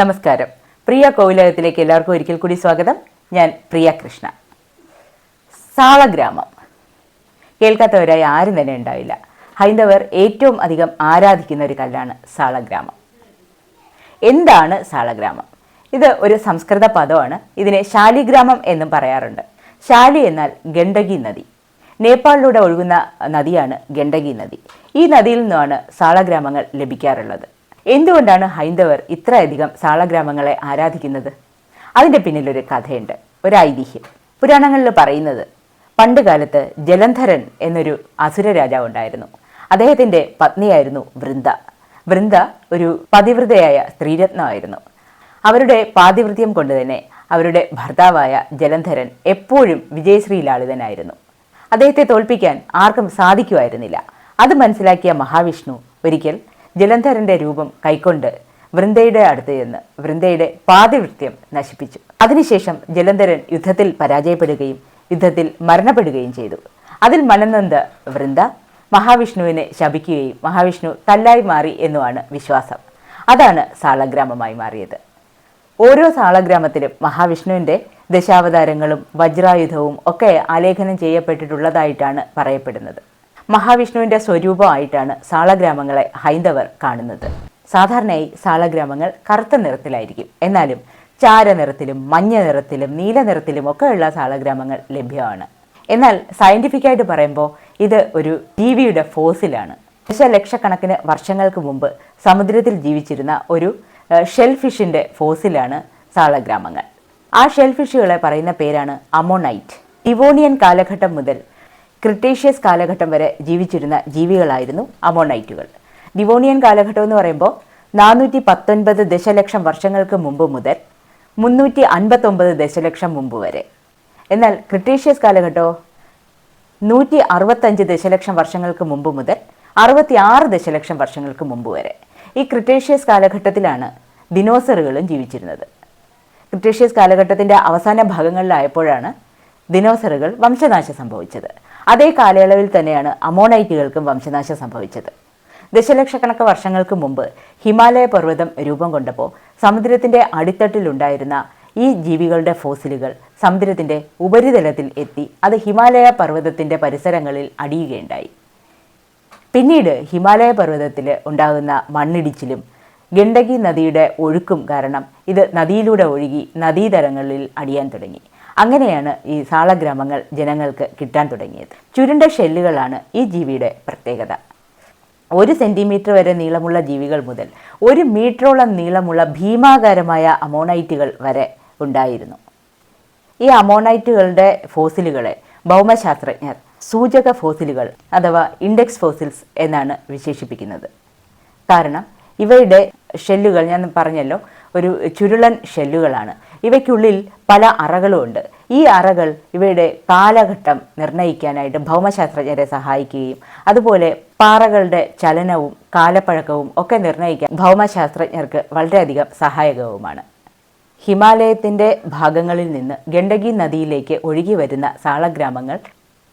നമസ്കാരം. പ്രിയ കോവിലകത്തിലേക്ക് എല്ലാവർക്കും ഒരിക്കൽ കൂടി സ്വാഗതം. ഞാൻ പ്രിയ കൃഷ്ണ. സാളഗ്രാമം കേൾക്കാത്തവരായി ആരും തന്നെ ഉണ്ടാവില്ല. ഹൈന്ദവർ ഏറ്റവും അധികം ആരാധിക്കുന്ന ഒരു കല്ലാണ് സാളഗ്രാമം. എന്താണ് സാളഗ്രാമം? ഇത് ഒരു സംസ്കൃത പദമാണ്. ഇതിനെ ശാലിഗ്രാമം എന്നും പറയാറുണ്ട്. ശാലി എന്നാൽ ഗണ്ഡകി നദി. നേപ്പാളിലൂടെ ഒഴുകുന്ന നദിയാണ് ഗണ്ഡകി നദി. ഈ നദിയിൽ നിന്നാണ് സാളഗ്രാമങ്ങൾ ലഭിക്കാറുള്ളത്. എന്തുകൊണ്ടാണ് ഹൈന്ദവർ ഇത്രയധികം സാളഗ്രാമങ്ങളെ ആരാധിക്കുന്നത്? അതിൻ്റെ പിന്നിലൊരു കഥയുണ്ട്, ഒരു ഐതിഹ്യം. പുരാണങ്ങളിൽ പറയുന്നത് പണ്ട് കാലത്ത് ജലന്ധരൻ എന്നൊരു അസുര രാജാവ് ഉണ്ടായിരുന്നു. അദ്ദേഹത്തിൻ്റെ പത്നിയായിരുന്നു വൃന്ദ. വൃന്ദ ഒരു പതിവ്രതയായ സ്ത്രീരത്നമായിരുന്നു. അവരുടെ പാതിവൃത്യം കൊണ്ട് തന്നെ അവരുടെ ഭർത്താവായ ജലന്ധരൻ എപ്പോഴും വിജയശ്രീലാളിതനായിരുന്നു. അദ്ദേഹത്തെ തോൽപ്പിക്കാൻ ആർക്കും സാധിക്കുമായിരുന്നില്ല. അത് മനസ്സിലാക്കിയ മഹാവിഷ്ണു ഒരിക്കൽ ജലന്ധരന്റെ രൂപം കൈക്കൊണ്ട് വൃന്ദയുടെ അടുത്ത് ചെന്ന് വൃന്ദയുടെ പാതിവൃത്യം നശിപ്പിച്ചു. അതിനുശേഷം ജലന്ധരൻ യുദ്ധത്തിൽ പരാജയപ്പെടുകയും യുദ്ധത്തിൽ മരണപ്പെടുകയും ചെയ്തു. അതിൽ മനംനൊന്ത വൃന്ദ മഹാവിഷ്ണുവിനെ ശപിക്കുകയും മഹാവിഷ്ണു കല്ലായി മാറി എന്നുമാണ് വിശ്വാസം. അതാണ് സാളഗ്രാമമായി മാറിയത്. ഓരോ സാളഗ്രാമത്തിലും മഹാവിഷ്ണുവിൻ്റെ ദശാവതാരങ്ങളും വജ്രായുധവും ഒക്കെ ആലേഖനം ചെയ്യപ്പെട്ടിട്ടുള്ളതായിട്ടാണ് പറയപ്പെടുന്നത്. മഹാവിഷ്ണുവിൻ്റെ സ്വരൂപമായിട്ടാണ് സാളഗ്രാമങ്ങളെ ഹൈന്ദവർ കാണുന്നത്. സാധാരണയായി സാളഗ്രാമങ്ങൾ കറുത്ത നിറത്തിലായിരിക്കും. എന്നാലും ചാരനിറത്തിലും മഞ്ഞ നിറത്തിലും നീല നിറത്തിലും ഒക്കെയുള്ള സാളഗ്രാമങ്ങൾ ലഭ്യമാണ്. എന്നാൽ സയൻറ്റിഫിക്കായിട്ട് പറയുമ്പോൾ ഇത് ഒരു ജീവിയുടെ ഫോസിലാണ്. ദശലക്ഷക്കണക്കിന് വർഷങ്ങൾക്ക് മുമ്പ് സമുദ്രത്തിൽ ജീവിച്ചിരുന്ന ഒരു ഷെൽ ഫിഷിൻ്റെ ഫോസിലാണ് സാളഗ്രാമങ്ങൾ. ആ ഷെൽ ഫിഷുകളെ പറയുന്ന പേരാണ് അമോണൈറ്റ്. ഡിവോണിയൻ കാലഘട്ടം മുതൽ ക്രിട്ടേഷ്യസ് കാലഘട്ടം വരെ ജീവിച്ചിരുന്ന ജീവികളായിരുന്നു അമോണൈറ്റുകൾ. ഡിവോണിയൻ കാലഘട്ടം എന്ന് പറയുമ്പോൾ 419 ദശലക്ഷം വർഷങ്ങൾക്ക് മുമ്പ് മുതൽ 359 ദശലക്ഷം മുമ്പ് വരെ. എന്നാൽ ക്രിട്ടേഷ്യസ് കാലഘട്ടമോ 165 ദശലക്ഷം വർഷങ്ങൾക്ക് മുമ്പ് മുതൽ 66 ദശലക്ഷം വർഷങ്ങൾക്ക് മുമ്പ് വരെ. ഈ ക്രിട്ടേഷ്യസ് കാലഘട്ടത്തിലാണ് ദിനോസറുകളും ജീവിച്ചിരുന്നത്. ക്രിട്ടേഷ്യസ് കാലഘട്ടത്തിൻ്റെ അവസാന ഭാഗങ്ങളിലായപ്പോഴാണ് ദിനോസറുകൾ വംശനാശം സംഭവിച്ചത്. അതേ കാലയളവിൽ തന്നെയാണ് അമോണൈറ്റുകൾക്കും വംശനാശം സംഭവിച്ചത്. ദശലക്ഷക്കണക്ക് വർഷങ്ങൾക്ക് മുമ്പ് ഹിമാലയ പർവ്വതം രൂപം കൊണ്ടപ്പോൾ സമുദ്രത്തിൻ്റെ അടിത്തട്ടിലുണ്ടായിരുന്ന ഈ ജീവികളുടെ ഫോസിലുകൾ സമുദ്രത്തിൻ്റെ ഉപരിതലത്തിൽ എത്തി അത് ഹിമാലയ പർവ്വതത്തിൻ്റെ പരിസരങ്ങളിൽ അടിയുകയുണ്ടായി. പിന്നീട് ഹിമാലയ പർവ്വതത്തിൽ ഉണ്ടാകുന്ന മണ്ണിടിച്ചിലും ഗണ്ഡകി നദിയുടെ ഒഴുക്കും കാരണം ഇത് നദിയിലൂടെ ഒഴുകി നദീതലങ്ങളിൽ അടിയാൻ തുടങ്ങി. അങ്ങനെയാണ് ഈ സാളഗ്രാമങ്ങൾ ജനങ്ങൾക്ക് കിട്ടാൻ തുടങ്ങിയത്. ചുരുണ്ട ഷെല്ലുകളാണ് ഈ ജീവിയുടെ പ്രത്യേകത. 1 സെൻറ്റിമീറ്റർ വരെ നീളമുള്ള ജീവികൾ മുതൽ 1 മീറ്ററോളം നീളമുള്ള ഭീമാകാരമായ അമോണൈറ്റുകൾ വരെ ഉണ്ടായിരുന്നു. ഈ അമോണൈറ്റുകളുടെ ഫോസിലുകളെ ഭൗമശാസ്ത്രജ്ഞർ സൂചക ഫോസിലുകൾ അഥവാ ഇൻഡെക്സ് ഫോസിൽസ് എന്നാണ് വിശേഷിപ്പിക്കുന്നത്. കാരണം ഇവയുടെ ഷെല്ലുകൾ ഞാൻ പറഞ്ഞല്ലോ ഒരു ചുരുളൻ ഷെല്ലുകളാണ്. ഇവയ്ക്കുള്ളിൽ പല അറകളും ഉണ്ട്. ഈ അറകൾ ഇവയുടെ കാലഘട്ടം നിർണ്ണയിക്കാനായിട്ട് ഭൗമശാസ്ത്രജ്ഞരെ സഹായിക്കുകയും അതുപോലെ പാറകളുടെ ചലനവും കാലപ്പഴക്കവും ഒക്കെ നിർണ്ണയിക്കാൻ ഭൗമശാസ്ത്രജ്ഞർക്ക് വളരെയധികം സഹായകവുമാണ്. ഹിമാലയത്തിൻ്റെ ഭാഗങ്ങളിൽ നിന്ന് ഗണ്ഡകി നദിയിലേക്ക് ഒഴുകി വരുന്ന സാളഗ്രാമങ്ങൾ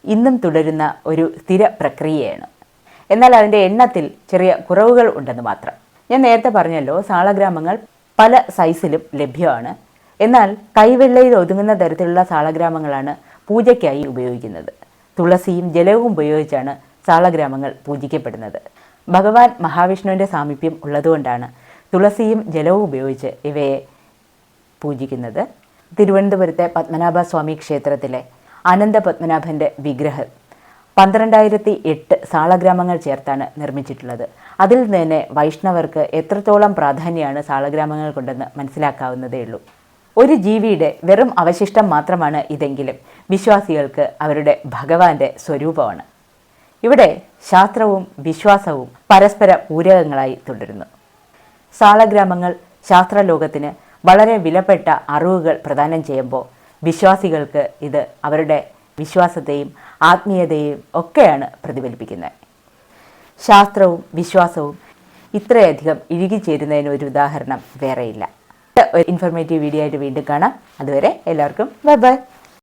ഇന്നും തുടരുന്ന ഒരു സ്ഥിര പ്രക്രിയയാണ്. എന്നാൽ അതിൻ്റെ എണ്ണത്തിൽ ചെറിയ കുറവുകൾ ഉണ്ടെന്ന് മാത്രം. ഞാൻ നേരത്തെ പറഞ്ഞല്ലോ, സാളഗ്രാമങ്ങൾ പല സൈസിലും ലഭ്യമാണ്. എന്നാൽ കൈവെള്ളയിൽ ഒതുങ്ങുന്ന തരത്തിലുള്ള സാളഗ്രാമങ്ങളാണ് പൂജയ്ക്കായി ഉപയോഗിക്കുന്നത്. തുളസിയും ജലവും ഉപയോഗിച്ചാണ് സാളഗ്രാമങ്ങൾ പൂജിക്കപ്പെടുന്നത്. ഭഗവാൻ മഹാവിഷ്ണുവിൻ്റെ സാമീപ്യം ഉള്ളതുകൊണ്ടാണ് തുളസിയും ജലവും ഉപയോഗിച്ച് ഇവയെ പൂജിക്കുന്നത്. തിരുവനന്തപുരത്തെ പത്മനാഭസ്വാമി ക്ഷേത്രത്തിലെ അനന്ത പത്മനാഭൻ്റെ വിഗ്രഹം 12,008 സാളഗ്രാമങ്ങൾ ചേർത്താണ് നിർമ്മിച്ചിട്ടുള്ളത്. അതിൽ നിന്ന് തന്നെ വൈഷ്ണവർക്ക് എത്രത്തോളം പ്രാധാന്യമാണ് സാളഗ്രാമങ്ങൾ കൊണ്ടെന്ന് മനസ്സിലാക്കാവുന്നതേ ഉള്ളൂ. ഒരു ജീവിയുടെ വെറും അവശിഷ്ടം മാത്രമാണ് ഇതെങ്കിലും വിശ്വാസികൾക്ക് അവരുടെ ഭഗവാന്റെ സ്വരൂപമാണ്. ഇവിടെ ശാസ്ത്രവും വിശ്വാസവും പരസ്പര പൂരകങ്ങളായി തുടരുന്നു. സാളഗ്രാമങ്ങൾ ശാസ്ത്രലോകത്തിന് വളരെ വിലപ്പെട്ട അറിവുകൾ പ്രദാനം ചെയ്യുമ്പോൾ വിശ്വാസികൾക്ക് ഇത് അവരുടെ വിശ്വാസത്തെയും ആത്മീയതയെയും ഒക്കെയാണ് പ്രതിഫലിപ്പിക്കുന്നത്. ശാസ്ത്രവും വിശ്വാസവും ഇത്രയധികം ഇഴുകിച്ചേരുന്നതിന് ഒരു ഉദാഹരണം വേറെയില്ല. ഒരു ഇൻഫോർമേറ്റീവ് വീഡിയോ ആയിട്ട് വീണ്ടും കാണാം. അതുവരെ എല്ലാവർക്കും ബൈ ബൈ.